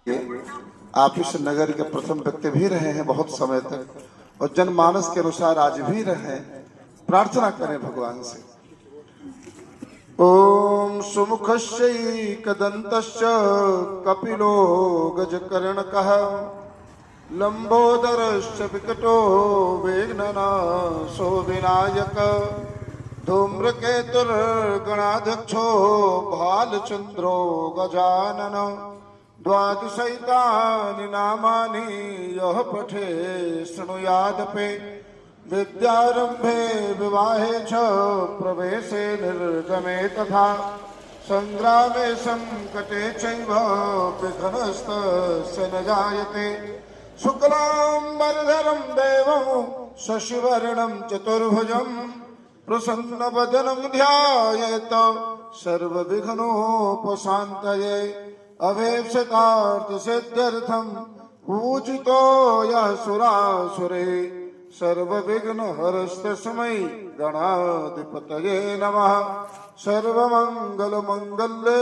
आप इस नगर के प्रथम व्यक्ति भी रहे हैं बहुत समय तक और जनमानस के अनुसार आज भी रहे। प्रार्थना करें भगवान से। ओम सुमुखस्यैकदन्तश्च कपिलो गजकर्णकः लंबोदरश्च विकटो वेगननाशो विनायक धूम्रकेतुर्गणाध्यक्षो भालचंद्रो गजानन द्वादशैतानि नामानि यः पठे शृणुयादपि विद्यारंभे विवाहे च प्रवेशे निर्गमे तथा संग्रामे संकटे चैव विघ्नस्तस्य न जायते। शुक्लांबरधरं देवं शशिवर्णं चतुर्भुजं प्रसन्नवदनं ध्यायेत सर्वविघ्नोपशान्तये। अभीप्सितार्थसिद्ध्यर्थं पूजितो यः सुरासुरे सर्वविघ्नहरस्तस्मै गणाधिपतये नमः। सर्वमंगलमंगल्ये